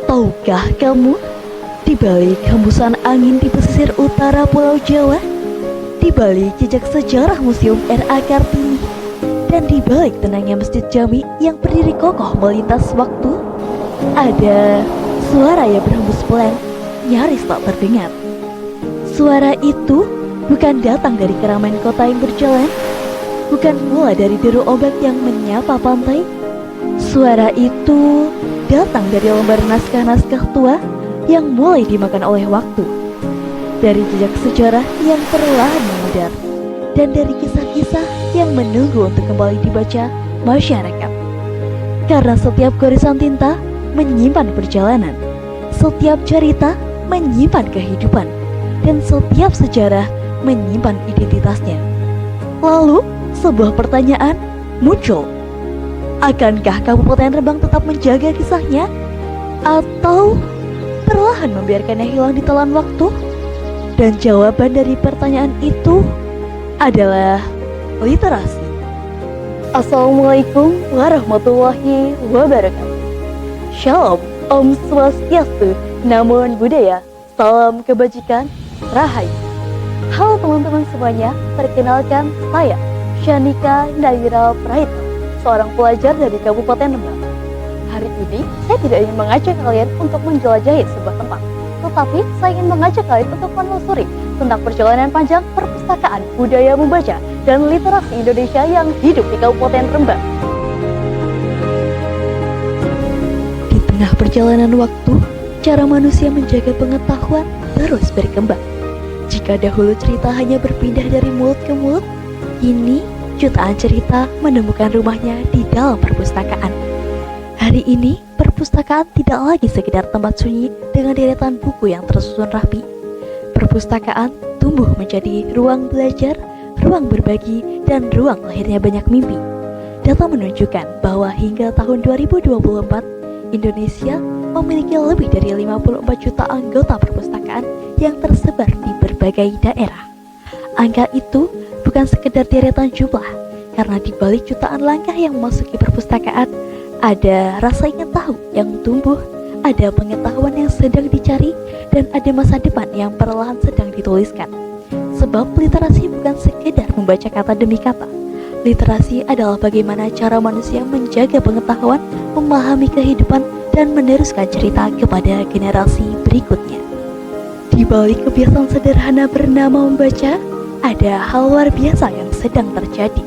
Tahukah kamu, di balik hembusan angin di pesisir utara Pulau Jawa, di balik jejak sejarah Museum R.A. Kartini, dan di balik tenangnya Masjid Jami yang berdiri kokoh melintas waktu, ada suara yang berhembus pelan, nyaris tak terdengar. Suara itu bukan datang dari keramaian kota yang berjalan, bukan pula dari deru ombak yang menyapa pantai. Suara itu datang dari lembar naskah-naskah tua yang mulai dimakan oleh waktu, dari jejak sejarah yang perlahan memudar, dan dari kisah-kisah yang menunggu untuk kembali dibaca masyarakat. Karena setiap goresan tinta menyimpan perjalanan, setiap cerita menyimpan kehidupan, dan setiap sejarah menyimpan identitasnya. Lalu, sebuah pertanyaan muncul. Akankah Kabupaten Rembang tetap menjaga kisahnya? Atau perlahan membiarkannya hilang di telan waktu? Dan jawaban dari pertanyaan itu adalah literasi. Assalamualaikum warahmatullahi wabarakatuh. Shalom, Om Swastiastu, Namo Buddhaya, salam kebajikan, Rahayu. Halo teman-teman semuanya, perkenalkan saya Shanika Naira Praitno, seorang pelajar dari Kabupaten Rembang. Hari ini saya tidak ingin mengajak kalian untuk menjelajahi sebuah tempat, tetapi saya ingin mengajak kalian untuk menelusuri tentang perjalanan panjang perpustakaan budaya membaca dan literasi Indonesia yang hidup di Kabupaten Rembang. Di tengah perjalanan waktu, cara manusia menjaga pengetahuan terus berkembang. Jika dahulu cerita hanya berpindah dari mulut ke mulut, kini jutaan cerita menemukan rumahnya di dalam perpustakaan. Hari ini, perpustakaan tidak lagi sekedar tempat sunyi dengan deretan buku yang tersusun rapi. Perpustakaan tumbuh menjadi ruang belajar, ruang berbagi, dan ruang lahirnya banyak mimpi. Data menunjukkan bahwa hingga tahun 2024, Indonesia memiliki lebih dari 54 juta anggota perpustakaan yang tersebar di berbagai daerah. Angka itu bukan sekedar deretan jumlah, karena di balik jutaan langkah yang memasuki perpustakaan, ada rasa ingin tahu yang tumbuh, ada pengetahuan yang sedang dicari, dan ada masa depan yang perlahan sedang dituliskan. Sebab literasi bukan sekedar membaca kata demi kata. Literasi adalah bagaimana cara manusia menjaga pengetahuan, memahami kehidupan, dan meneruskan cerita kepada generasi berikutnya. Di balik kebiasaan sederhana bernama membaca, ada hal luar biasa yang sedang terjadi.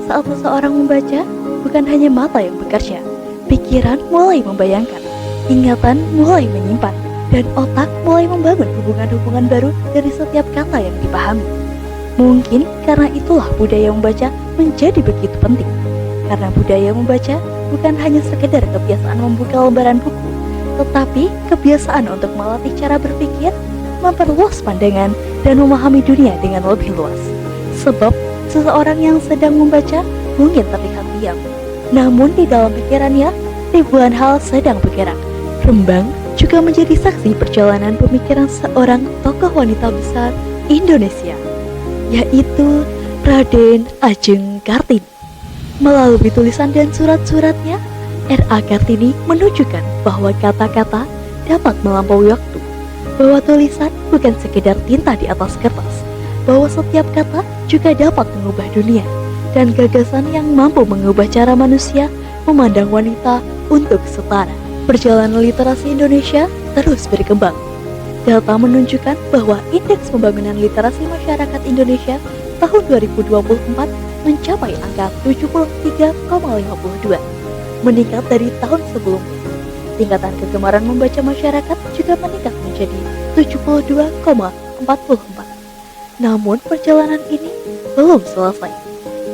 Saat seseorang membaca, bukan hanya mata yang bekerja, pikiran mulai membayangkan, ingatan mulai menyimpan, dan otak mulai membangun hubungan-hubungan baru dari setiap kata yang dipahami. Mungkin karena itulah budaya membaca menjadi begitu penting. Karena budaya membaca bukan hanya sekedar kebiasaan membuka lembaran buku, tetapi kebiasaan untuk melatih cara berpikir, memperluas pandangan, dan memahami dunia dengan lebih luas. Sebab seseorang yang sedang membaca mungkin terlihat diam, namun di dalam pikirannya ribuan hal sedang bergerak. Rembang juga menjadi saksi perjalanan pemikiran seorang tokoh wanita besar Indonesia, yaitu Raden Ajeng Kartini. Melalui tulisan dan surat-suratnya, R.A. Kartini menunjukkan bahwa kata-kata dapat melampaui waktu, bahwa tulisan bukan sekedar tinta di atas kertas, bahwa setiap kata juga dapat mengubah dunia, dan gagasan yang mampu mengubah cara manusia memandang wanita untuk setara. Perjalanan literasi Indonesia terus berkembang. Data menunjukkan bahwa indeks pembangunan literasi masyarakat Indonesia tahun 2024 mencapai angka 73,52, meningkat dari tahun sebelumnya. Tingkatan kegemaran membaca masyarakat juga meningkat menjadi 72,44. Namun perjalanan ini belum selesai.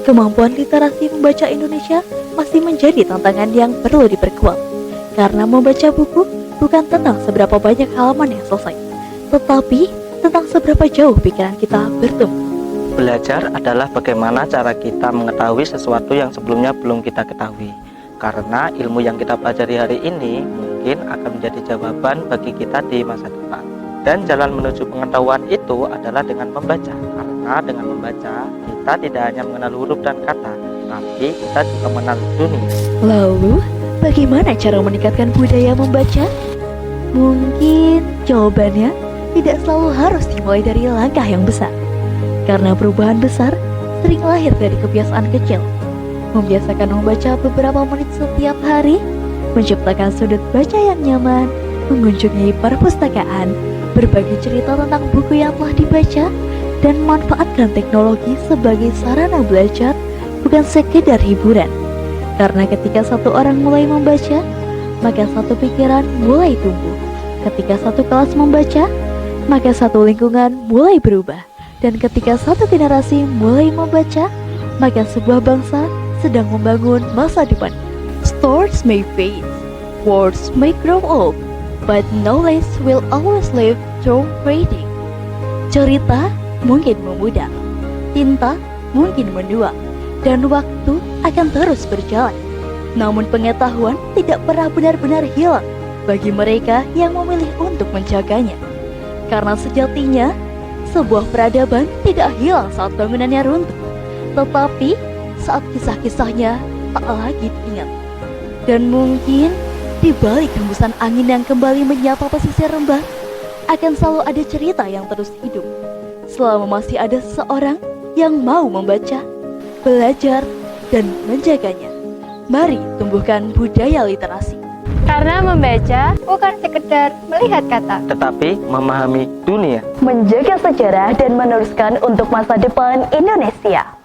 Kemampuan literasi membaca Indonesia masih menjadi tantangan yang perlu diperkuat. Karena membaca buku bukan tentang seberapa banyak halaman yang selesai, tetapi tentang seberapa jauh pikiran kita bertumbuh. Belajar adalah bagaimana cara kita mengetahui sesuatu yang sebelumnya belum kita ketahui. Karena ilmu yang kita pelajari hari ini mungkin akan menjadi jawaban bagi kita di masa depan. Dan jalan menuju pengetahuan itu adalah dengan membaca. Karena dengan membaca, kita tidak hanya mengenal huruf dan kata, tapi kita juga mengenal dunia. Lalu, bagaimana cara meningkatkan budaya membaca? Mungkin jawabannya tidak selalu harus dimulai dari langkah yang besar. Karena perubahan besar sering lahir dari kebiasaan kecil. Membiasakan membaca beberapa menit setiap hari, menciptakan sudut baca yang nyaman, mengunjungi perpustakaan, berbagi cerita tentang buku yang telah dibaca, dan memanfaatkan teknologi sebagai sarana belajar, bukan sekedar hiburan. Karena ketika satu orang mulai membaca, maka satu pikiran mulai tumbuh. Ketika satu kelas membaca, maka satu lingkungan mulai berubah. Dan ketika satu generasi mulai membaca, maka sebuah bangsa sedang membangun masa depan. Stories may fade, words may grow old, but knowledge will always live through reading. Cerita mungkin memudar, tinta mungkin mendua, dan waktu akan terus berjalan. Namun pengetahuan tidak pernah benar-benar hilang bagi mereka yang memilih untuk menjaganya. Karena sejatinya, sebuah peradaban tidak hilang saat bangunannya runtuh, tetapi saat kisah-kisahnya tak lagi diingat. Dan mungkin di balik hembusan angin yang kembali menyapa pesisir Rembang, akan selalu ada cerita yang terus hidup. Selama masih ada seseorang yang mau membaca, belajar, dan menjaganya. Mari tumbuhkan budaya literasi. Karena membaca bukan sekedar melihat kata, tetapi memahami dunia. Menjaga sejarah dan meneruskan untuk masa depan Indonesia.